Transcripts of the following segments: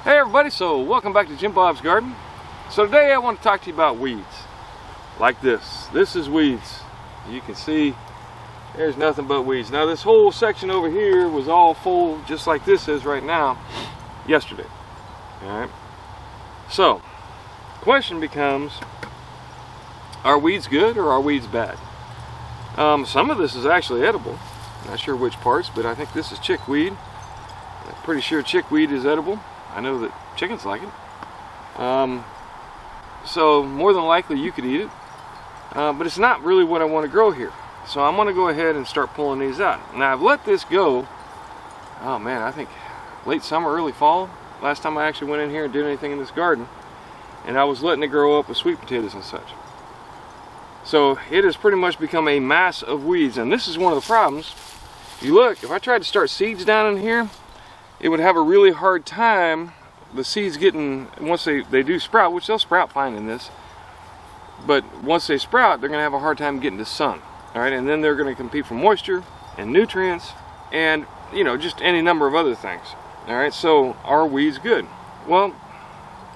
Hey everybody, so welcome back to Jim Bob's Garden. So today I want to talk to you about weeds. Like this. This is weeds. You can see there's nothing but weeds. Now this whole section over here was all full, just like this is right now, yesterday. Alright. So, the question becomes, are weeds good or are weeds bad? Some of this is actually edible. Not sure which parts, but I think this is chickweed. I'm pretty sure chickweed is edible. I know that chickens like it. So more than likely you could eat it. But it's not really what I want to grow here. So I'm going to go ahead and start pulling these out. Now I've let this go, oh man, I think late summer, early fall. Last time I actually went in here and did anything in this garden. And I was letting it grow up with sweet potatoes and such. So it has pretty much become a mass of weeds. And this is one of the problems. If you look, if I tried to start seeds down in here, it would have a really hard time, the seeds getting, once they do sprout, which they'll sprout fine in this, but once they sprout, they're going to have a hard time getting to sun. Alright, and then they're going to compete for moisture and nutrients and, you know, just any number of other things. Alright, so are weeds good? Well,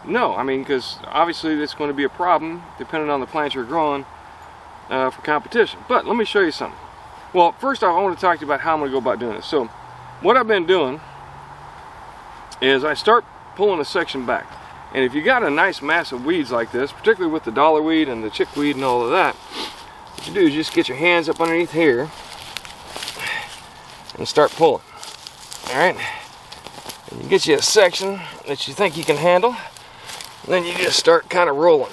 no. I mean, because obviously it's going to be a problem depending on the plant you're growing for competition. But let me show you something. Well, first off, I want to talk to you about how I'm going to go about doing this. So, what I've been doing is I start pulling a section back. And if you got a nice mass of weeds like this, particularly with the dollarweed and the chickweed and all of that, what you do is just get your hands up underneath here and start pulling. Alright? And you get you a section that you think you can handle, and then you just start kind of rolling.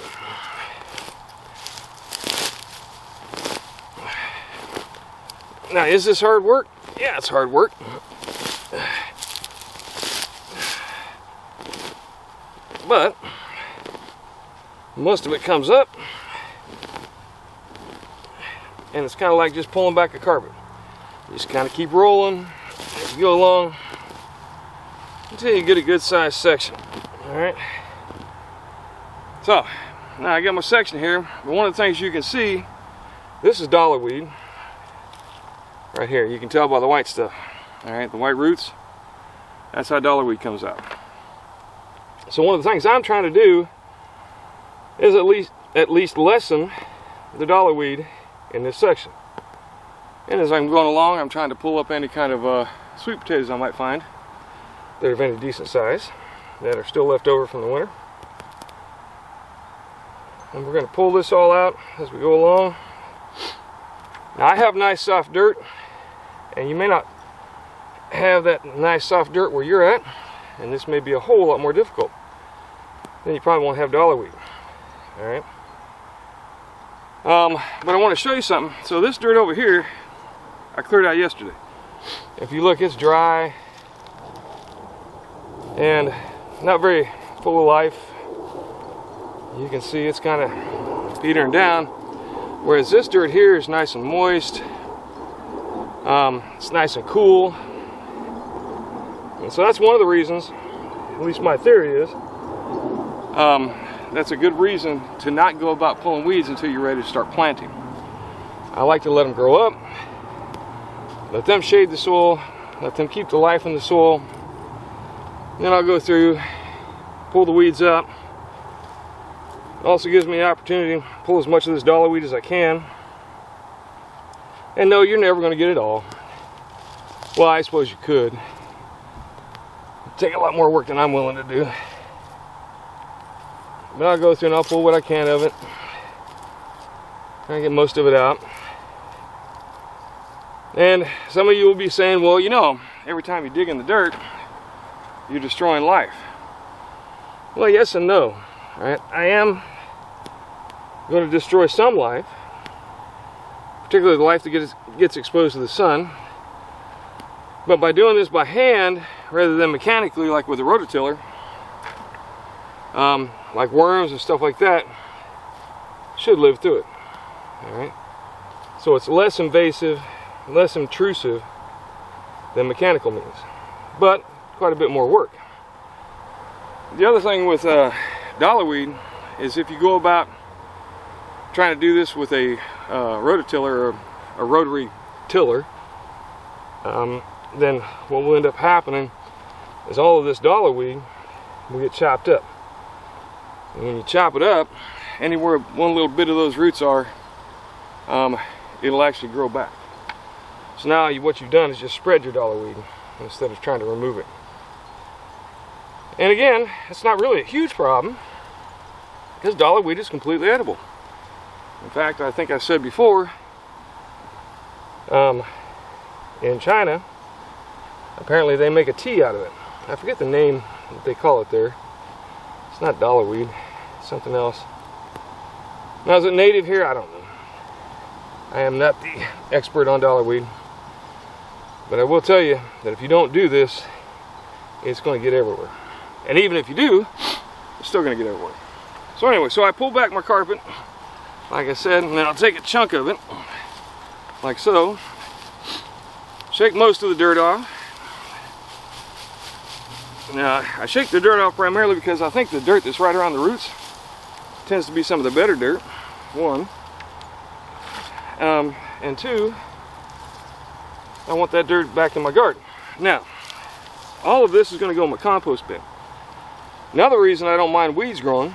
Now, is this hard work? Yeah, it's hard work. But most of it comes up, and it's kind of like just pulling back a carpet. You just kind of keep rolling as you go along until you get a good sized section. Alright, so now I got my section here, but one of the things you can see, this is dollarweed right here. You can tell by the white stuff. Alright, the white roots, that's how dollarweed comes out. So one of the things I'm trying to do is at least lessen the dollarweed in this section. And as I'm going along, I'm trying to pull up any kind of sweet potatoes I might find that are of any decent size, that are still left over from the winter. And we're going to pull this all out as we go along. Now I have nice soft dirt, and you may not have that nice soft dirt where you're at, and this may be a whole lot more difficult. Then you probably won't have dollarweed. Alright. But I want to show you something. So this dirt over here, I cleared out yesterday. If you look, it's dry and not very full of life. You can see it's kind of petering down. Whereas this dirt here is nice and moist. It's nice and cool. And so that's one of the reasons, at least my theory is, that's a good reason to not go about pulling weeds until you're ready to start planting. I like to let them grow up, let them shade the soil, let them keep the life in the soil. Then I'll go through, pull the weeds up. It also gives me the opportunity to pull as much of this dollarweed as I can. And no, you're never going to get it all. Well, I suppose you could. It'd take a lot more work than I'm willing to do. But I'll go through and I'll pull what I can of it. Try and get most of it out. And some of you will be saying, well, you know, every time you dig in the dirt, you're destroying life. Well, yes and no. Right? I am going to destroy some life, particularly the life that gets exposed to the sun. But by doing this by hand, rather than mechanically like with a rototiller, like worms and stuff like that, should live through it. Alright? So it's less invasive, less intrusive than mechanical means. But quite a bit more work. The other thing with dollarweed is if you go about trying to do this with a rototiller or a rotary tiller, then what will end up happening is all of this dollarweed will get chopped up. And when you chop it up, anywhere one little bit of those roots are, it'll actually grow back. So now what you've done is just spread your dollarweed instead of trying to remove it. And again, it's not really a huge problem because dollarweed is completely edible. In fact, I think I said before, in China, apparently they make a tea out of it. I forget the name that they call it there. It's not dollarweed, it's something else. Now, is it native here? I don't know. I am not the expert on dollarweed. But I will tell you that if you don't do this, it's going to get everywhere. And even if you do, it's still going to get everywhere. So anyway, so I pull back my carpet, like I said, and then I'll take a chunk of it, like so. Shake most of the dirt off. Now, I shake the dirt off primarily because I think the dirt that's right around the roots tends to be some of the better dirt, one. And two, I want that dirt back in my garden. Now, all of this is going to go in my compost bin. Another reason I don't mind weeds growing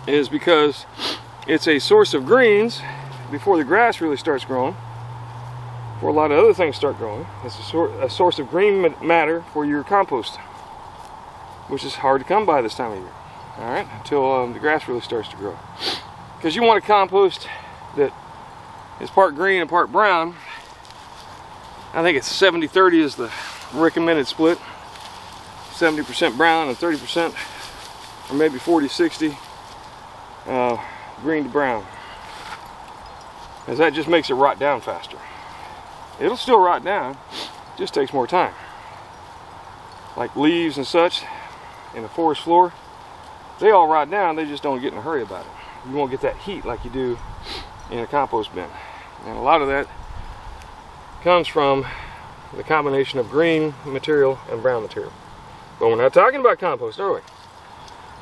is because it's a source of greens before the grass really starts growing, before a lot of other things start growing. It's a source of green matter for your compost, which is hard to come by this time of year. All right, until the grass really starts to grow. Because you want a compost that is part green and part brown. I think it's 70-30 is the recommended split. 70% brown and 30%, or maybe 40-60 green to brown. Because that just makes it rot down faster. It'll still rot down, just takes more time. Like leaves and such in the forest floor, they all rot down, they just don't get in a hurry about it. You won't get that heat like you do in a compost bin. And a lot of that comes from the combination of green material and brown material. But we're not talking about compost, are we?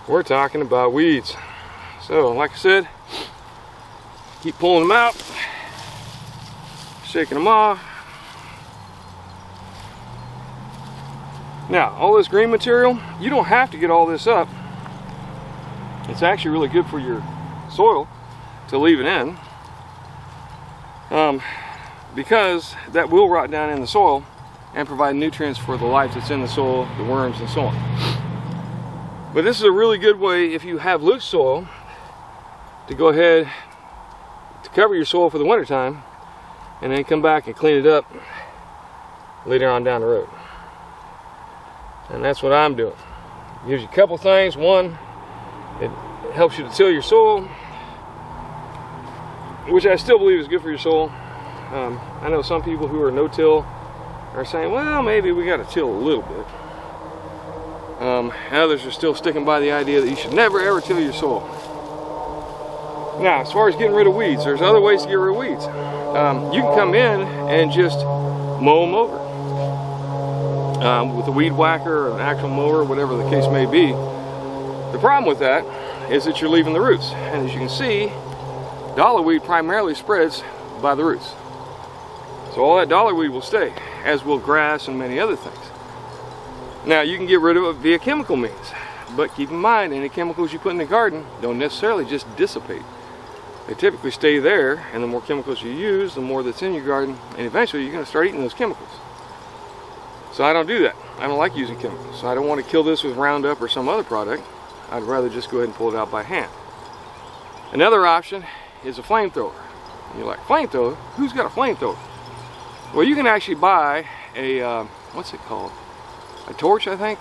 We're talking about weeds. So, like I said, keep pulling them out, shaking them off. Now, all this green material, you don't have to get all this up. It's actually really good for your soil to leave it in. Because that will rot down in the soil and provide nutrients for the life that's in the soil, the worms and so on. But this is a really good way, if you have loose soil, to go ahead to cover your soil for the winter time and then come back and clean it up later on down the road. And that's what I'm doing. It gives you a couple things. One, it helps you to till your soil, which I still believe is good for your soil. I know some people who are no-till are saying, well, maybe we got to till a little bit. Others are still sticking by the idea that you should never ever till your soil. Now, as far as getting rid of weeds, there's other ways to get rid of weeds. You can come in and just mow them over with a weed whacker or an actual mower, whatever the case may be. The problem with that is that you're leaving the roots. And as you can see, dollarweed primarily spreads by the roots. So all that dollarweed will stay, as will grass and many other things. Now, you can get rid of it via chemical means, but keep in mind, any chemicals you put in the garden don't necessarily just dissipate. They typically stay there, and the more chemicals you use, the more that's in your garden, and eventually you're going to start eating those chemicals. So I don't do that. I don't like using chemicals. So I don't want to kill this with Roundup or some other product. I'd rather just go ahead and pull it out by hand. Another option is a flamethrower. You're like, flamethrower? Who's got a flamethrower? Well, you can actually buy a, what's it called? A torch, I think.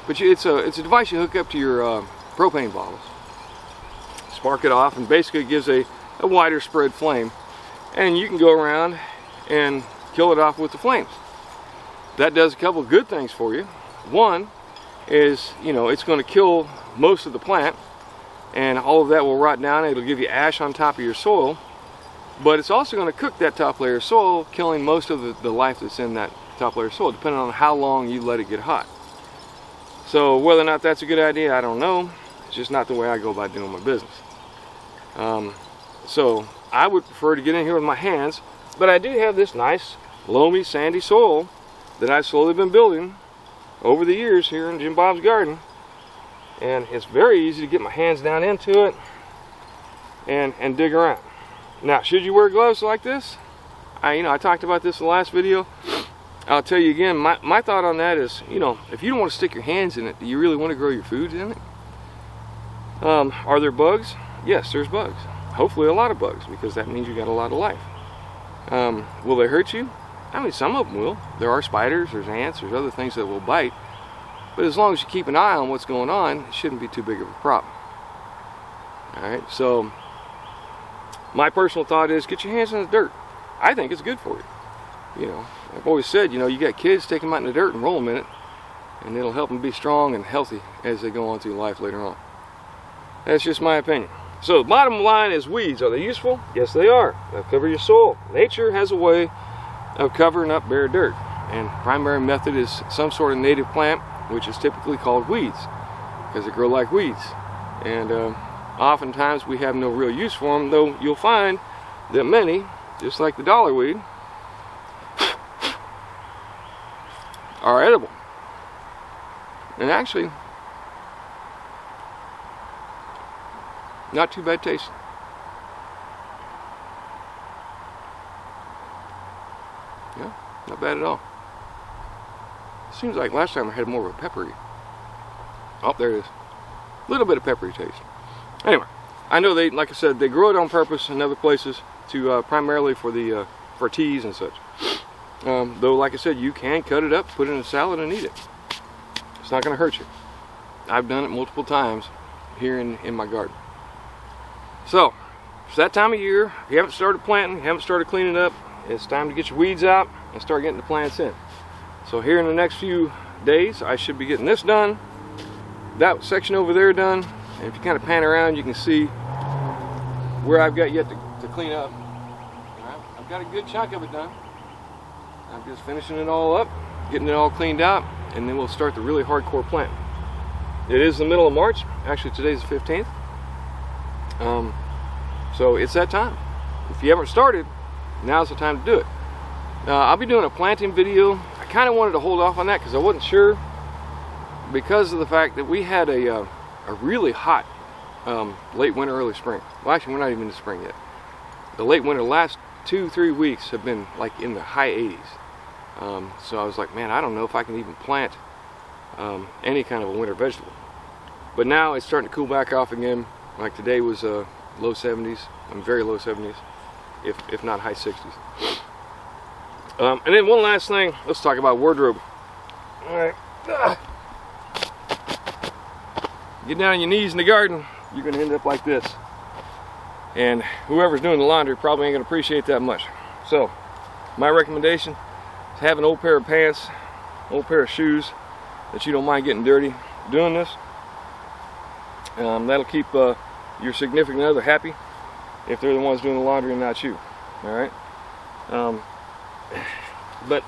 But it's a device you hook up to your propane bottles. Spark it off, and basically it gives a wider spread flame. And you can go around and kill it off with the flames. That does a couple of good things for you. One is, it's going to kill most of the plant, and all of that will rot down. It'll give you ash on top of your soil. But it's also going to cook that top layer of soil, killing most of the life that's in that top layer of soil, depending on how long you let it get hot. So whether or not that's a good idea, I don't know. It's just not the way I go about doing my business. So I would prefer to get in here with my hands, but I do have this nice, loamy, sandy soil that I've slowly been building over the years here in Jim Bob's garden, and it's very easy to get my hands down into it and dig around. Now, should you wear gloves like this? I talked about this in the last video. I'll tell you again, my thought on that is, if you don't want to stick your hands in it, do you really want to grow your foods in it? Are there bugs? Yes, there's bugs. Hopefully a lot of bugs, because that means you got a lot of life. Will they hurt you? I mean, some of them will. There are spiders, there's ants, there's other things that will bite. But as long as you keep an eye on what's going on, it shouldn't be too big of a problem. Alright, so my personal thought is get your hands in the dirt. I think it's good for you. I've always said, you got kids, take them out in the dirt and roll them in it, and it'll help them be strong and healthy as they go on through life later on. That's just my opinion. So the bottom line is, weeds, are they useful? Yes, they are. They'll cover your soil. Nature has a way of covering up bare dirt, and primary method is some sort of native plant, which is typically called weeds, because they grow like weeds. And oftentimes we have no real use for them, though you'll find that many, just like the dollar weed, are edible. And actually, not too bad tasting. Yeah, not bad at all. Seems like last time I had more of a peppery. Oh, there it is. A little bit of peppery taste. Anyway, I know they, like I said, they grow it on purpose in other places to primarily for teas and such. Though, like I said, you can cut it up, put it in a salad, and eat it. It's not going to hurt you. I've done it multiple times here in my garden. So, it's that time of year. If you haven't started planting, you haven't started cleaning up, it's time to get your weeds out and start getting the plants in. So here in the next few days, I should be getting this done, that section over there done, and if you kind of pan around, you can see where I've got yet to clean up. Alright, I've got a good chunk of it done. I'm just finishing it all up, getting it all cleaned out, and then we'll start the really hardcore plant. It is the middle of March. Actually, today's the 15th. So it's that time. If you haven't started, now's the time to do it. I'll be doing a planting video. I kind of wanted to hold off on that because I wasn't sure, because of the fact that we had a really hot late winter, early spring. Well, actually, we're not even in the spring yet. The late winter, last 2-3 weeks have been like in the high 80s. So I was like, man, I don't know if I can even plant any kind of a winter vegetable. But now it's starting to cool back off again. Like today was low 70s, very low 70s, if not high 60s. And then one last thing, let's talk about wardrobe. Alright. Get down on your knees in the garden, you're going to end up like this. And whoever's doing the laundry probably ain't going to appreciate that much. So, my recommendation is have an old pair of pants, old pair of shoes that you don't mind getting dirty doing this. That'll keep your significant other happy if they're the ones doing the laundry and not you. Alright? But,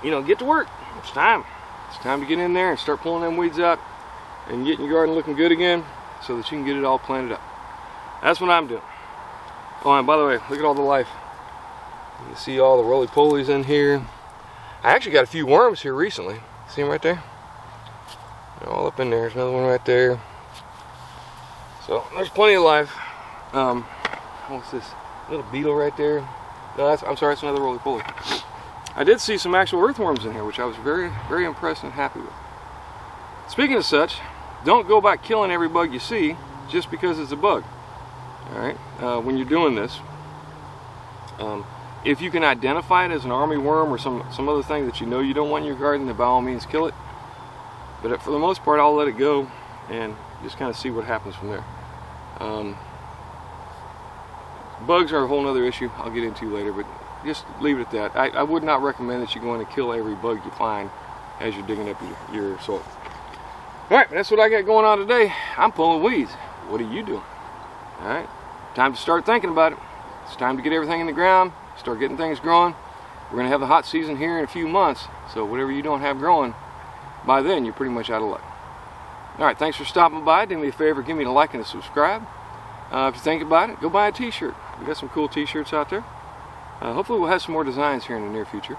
get to work. It's time. It's time to get in there and start pulling them weeds out and getting your garden looking good again so that you can get it all planted up. That's what I'm doing. Oh, and by the way, look at all the life. You can see all the roly-polies in here. I actually got a few worms here recently. See them right there? They're all up in there. There's another one right there. So there's plenty of life. What's this? Little beetle right there. No, I'm sorry, that's another roly-poly. I did see some actual earthworms in here, which I was very, very impressed and happy with. Speaking of such, don't go about killing every bug you see just because it's a bug. Alright, when you're doing this, if you can identify it as an armyworm or some other thing that you know you don't want in your garden, then by all means kill it. But for the most part, I'll let it go and just kind of see what happens from there. Bugs are a whole other issue I'll get into later, but just leave it at that. I would not recommend that you go in and kill every bug you find as you're digging up your soil. Alright, that's what I got going on today. I'm pulling weeds. What are you doing? Alright, time to start thinking about it. It's time to get everything in the ground, start getting things growing. We're going to have the hot season here in a few months, so whatever you don't have growing, by then you're pretty much out of luck. Alright, thanks for stopping by. Do me a favor, give me a like and a subscribe. If you think about it, go buy a t-shirt. We got some cool t-shirts out there. Hopefully we'll have some more designs here in the near future.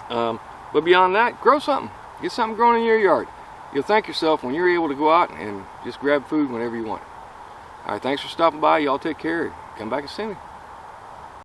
But beyond that, grow something. Get something grown in your yard. You'll thank yourself when you're able to go out and just grab food whenever you want. All right, thanks for stopping by. Y'all take care. Come back and see me.